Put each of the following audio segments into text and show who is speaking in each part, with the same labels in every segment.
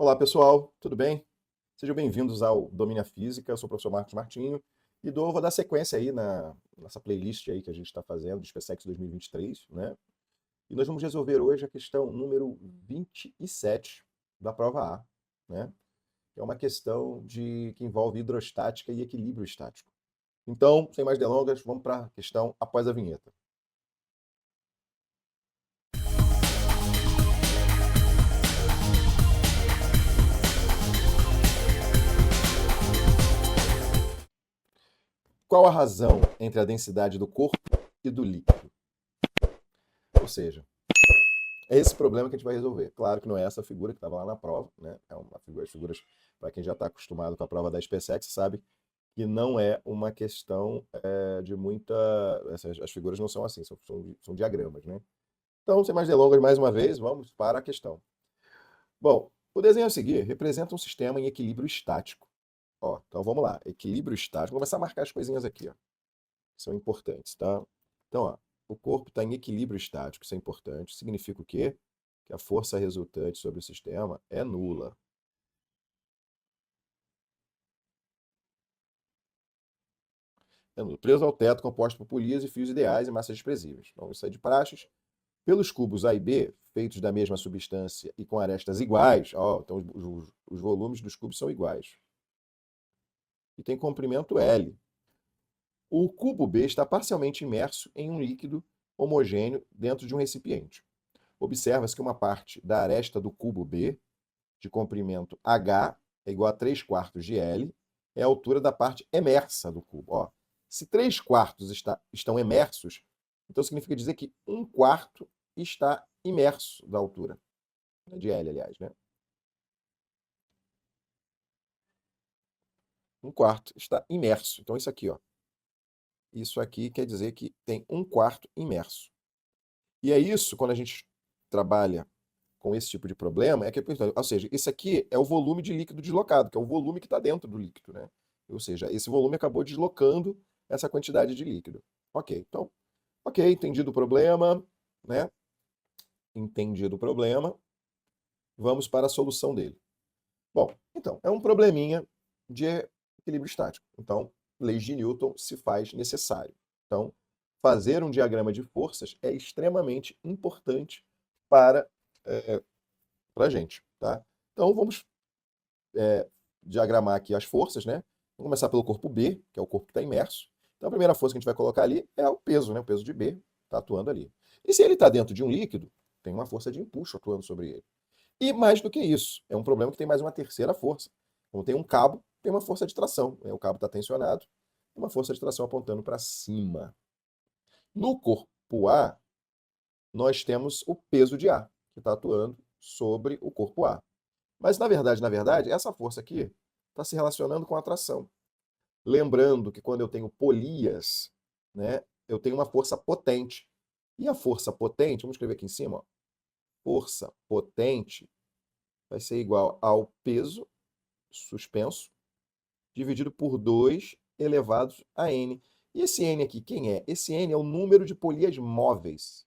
Speaker 1: Olá, pessoal, tudo bem? Sejam bem-vindos ao Domínio a Física. Eu sou o professor Marcos Martinho e vou dar sequência aí na nossa playlist aí que a gente está fazendo de SpaceX 2023, né? E nós vamos resolver hoje a questão número 27 da prova A, né? Que é uma questão que envolve hidrostática e equilíbrio estático. Então, sem mais delongas, vamos para a questão após a vinheta. Qual a razão entre a densidade do corpo e do líquido? Ou seja, é esse problema que a gente vai resolver. Claro que não é essa figura que estava lá na prova, né? É uma figura, as figuras, para quem já está acostumado com a prova da SpaceX, sabe que não é uma questão de muita. As figuras não são assim, são diagramas, né? Então, sem mais delongas, mais uma vez, vamos para a questão. Bom, o desenho a seguir representa um sistema em equilíbrio estático. Ó, então vamos lá, equilíbrio estático. Vou começar a marcar as coisinhas aqui, ó, que são importantes, tá? Então, ó, o corpo está em equilíbrio estático, isso é importante. Significa o quê? Que a força resultante sobre o sistema é nula. É nula. Preso ao teto, composto por polias e fios ideais e massas desprezíveis. Então, isso é de praxes. Pelos cubos A e B, feitos da mesma substância e com arestas iguais, ó, então os volumes dos cubos são iguais. E tem comprimento L. O cubo B está parcialmente imerso em um líquido homogêneo dentro de um recipiente. Observa-se que uma parte da aresta do cubo B, de comprimento H, é igual a 3/4 de L, é a altura da parte emersa do cubo. Ó, se 3/4 estão emersos, então significa dizer que 1/4 está imerso da altura, de L, aliás, né? 1/4 está imerso. Então, isso aqui, ó. Isso aqui quer dizer que tem 1/4 imerso. E é isso, quando a gente trabalha com esse tipo de problema, é que, ou seja, esse aqui é o volume de líquido deslocado, que é o volume que está dentro do líquido, né? Ou seja, esse volume acabou deslocando essa quantidade de líquido. Ok, então, ok, entendido o problema, né? Entendido o problema, vamos para a solução dele. Bom, então, é um probleminha de equilíbrio estático. Então, leis de Newton se faz necessário. Então, fazer um diagrama de forças é extremamente importante para a gente, tá? Então, vamos diagramar aqui as forças, né? Vamos começar pelo corpo B, que é o corpo que está imerso. Então, a primeira força que a gente vai colocar ali é o peso, né? O peso de B está atuando ali. E se ele está dentro de um líquido, tem uma força de empuxo atuando sobre ele. E mais do que isso, é um problema que tem mais uma terceira força. Como tem um cabo, tem uma força de tração, né? O cabo está tensionado, tem uma força de tração apontando para cima. No corpo A, nós temos o peso de A, que está atuando sobre o corpo A. Mas, na verdade, essa força aqui está se relacionando com a tração. Lembrando que quando eu tenho polias, né, eu tenho uma força potente. E a força potente, vamos escrever aqui em cima, ó, força potente vai ser igual ao peso suspenso dividido por 2 elevados a n. E esse n aqui, quem é? Esse n é o número de polias móveis.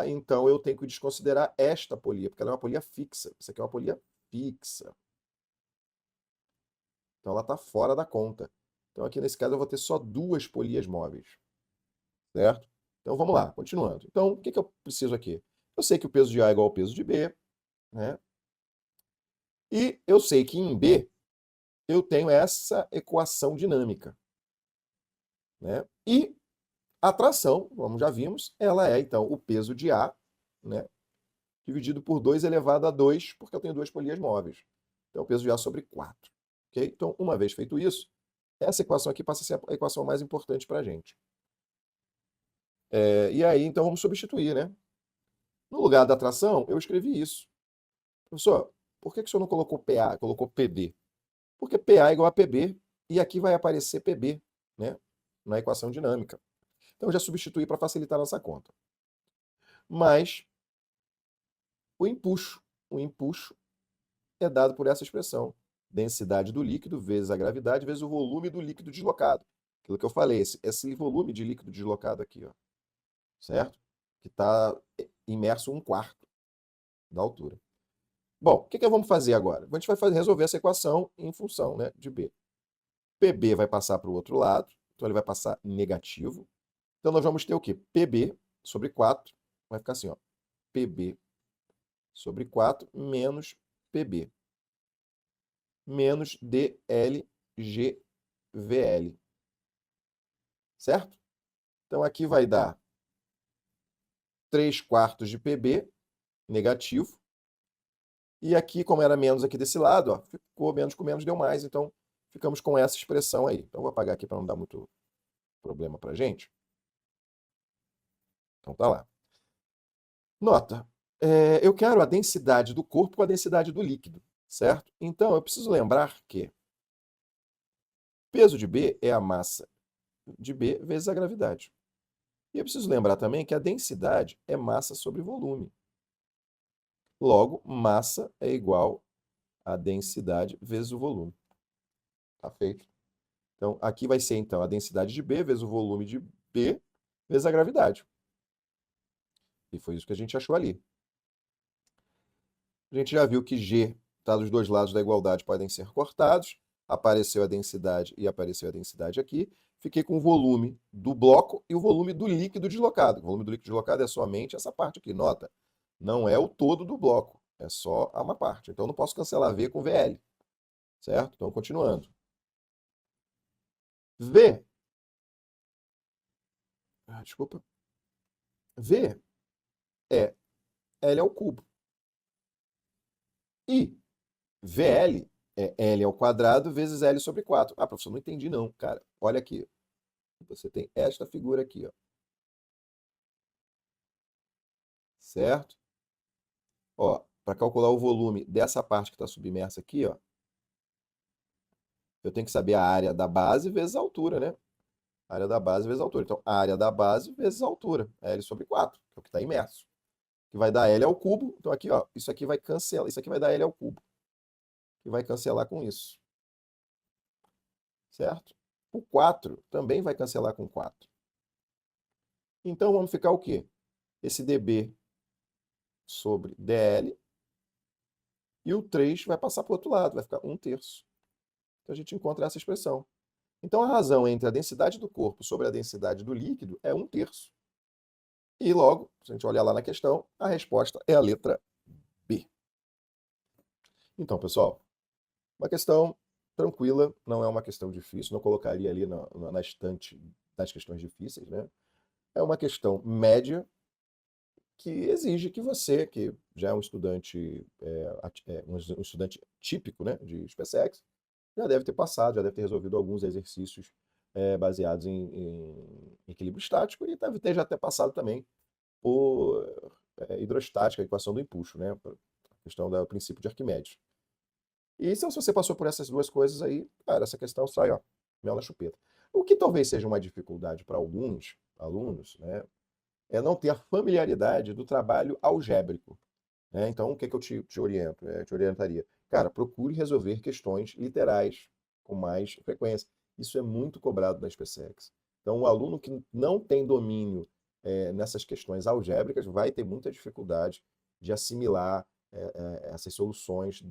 Speaker 1: Então eu tenho que desconsiderar esta polia, porque ela é uma polia fixa. Isso aqui é uma polia fixa. Então ela está fora da conta. Então aqui nesse caso eu vou ter só 2 polias móveis. Certo? Então vamos lá, continuando. Então o que eu preciso aqui? Eu sei que o peso de A é igual ao peso de B, né? E eu sei que em B eu tenho essa equação dinâmica, né? E a tração, como já vimos, ela é então o peso de A, né, dividido por 2 elevado a 2, porque eu tenho 2 polias móveis. Então o peso de A sobre 4. Okay? Então, uma vez feito isso, essa equação aqui passa a ser a equação mais importante para a gente. E aí, então, vamos substituir, né? No lugar da tração, eu escrevi isso. Professor, por que o senhor não colocou PA, colocou PB? Porque PA é igual a PB, e aqui vai aparecer PB, né? Na equação dinâmica. Então, eu já substituí para facilitar a nossa conta. Mas o empuxo é dado por essa expressão. Densidade do líquido vezes a gravidade vezes o volume do líquido deslocado. Aquilo que eu falei, esse volume de líquido deslocado aqui, ó, certo? Que está imerso 1/4 da altura. Bom, o que vamos fazer agora? A gente vai resolver essa equação em função, né, de B. PB vai passar para o outro lado, então ele vai passar negativo. Então nós vamos ter o quê? PB sobre 4, vai ficar assim, ó, PB sobre 4 menos PB, menos DLGVL, certo? Então aqui vai dar 3 quartos de PB, negativo, e aqui, como era menos aqui desse lado, ó, ficou menos com menos, deu mais, então ficamos com essa expressão aí. Então vou apagar aqui para não dar muito problema para a gente. Então tá lá. Nota, eu quero a densidade do corpo com a densidade do líquido, certo? Então eu preciso lembrar que peso de B é a massa de B vezes a gravidade. E eu preciso lembrar também que a densidade é massa sobre volume. Logo, massa é igual a densidade vezes o volume. Tá feito? Então, aqui vai ser, então, a densidade de B vezes o volume de B vezes a gravidade. E foi isso que a gente achou ali. A gente já viu que G está dos dois lados da igualdade, podem ser cortados. Apareceu a densidade e apareceu a densidade aqui. Fiquei com o volume do bloco e o volume do líquido deslocado. O volume do líquido deslocado é somente essa parte aqui, nota. Não é o todo do bloco, é só uma parte. Então, eu não posso cancelar V com VL, certo? Então, continuando. V, desculpa, V é L ao cubo. E VL é L ao quadrado vezes L sobre 4. Ah, professor, não entendi não, cara. Olha aqui. Você tem esta figura aqui, ó. Certo? Ó, para calcular o volume dessa parte que está submersa aqui, ó, eu tenho que saber a área da base vezes a altura, né? A área da base vezes a altura. Então, a área da base vezes a altura. É L sobre 4, que é o que está imerso. Que vai dar L ao cubo. Então, aqui, ó, isso aqui vai cancelar. Isso aqui vai dar L ao cubo. Que vai cancelar com isso. Certo? O 4 também vai cancelar com 4. Então, vamos ficar o quê? Esse dB sobre dl, e o 3 vai passar para o outro lado, vai ficar 1/3. Então a gente encontra essa expressão. Então a razão entre a densidade do corpo sobre a densidade do líquido é 1/3. E logo, se a gente olhar lá na questão, a resposta é a letra B. Então, pessoal, uma questão tranquila, não é uma questão difícil, não colocaria ali na estante das questões difíceis, né? É uma questão média, que exige que você, que já é um estudante, um estudante típico, né, de SpaceX, já deve ter passado, já deve ter resolvido alguns exercícios baseados em equilíbrio estático e deve ter já ter passado também por hidrostática, a equação do empuxo, né, a questão do princípio de Arquimedes. E se você passou por essas duas coisas aí, cara, essa questão sai, ó, mel na chupeta. O que talvez seja uma dificuldade para alguns alunos, né, é não ter a familiaridade do trabalho algébrico, né? Então, o que eu te oriento? Te orientaria. Cara, procure resolver questões literais com mais frequência. Isso é muito cobrado na SpaceX. Então, o aluno que não tem domínio nessas questões algébricas vai ter muita dificuldade de assimilar essas soluções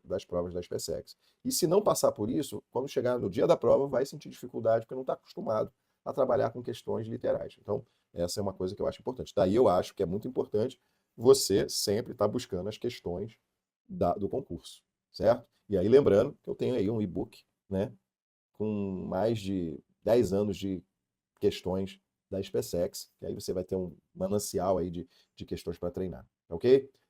Speaker 1: das provas da SpaceX. E se não passar por isso, quando chegar no dia da prova, vai sentir dificuldade porque não está acostumado a trabalhar com questões literais. Então, essa é uma coisa que eu acho importante. Daí eu acho que é muito importante você sempre estar buscando as questões do concurso, certo? E aí lembrando que eu tenho aí um e-book, né, com mais de 10 anos de questões da SpaceX, que aí você vai ter um manancial aí de questões para treinar, ok?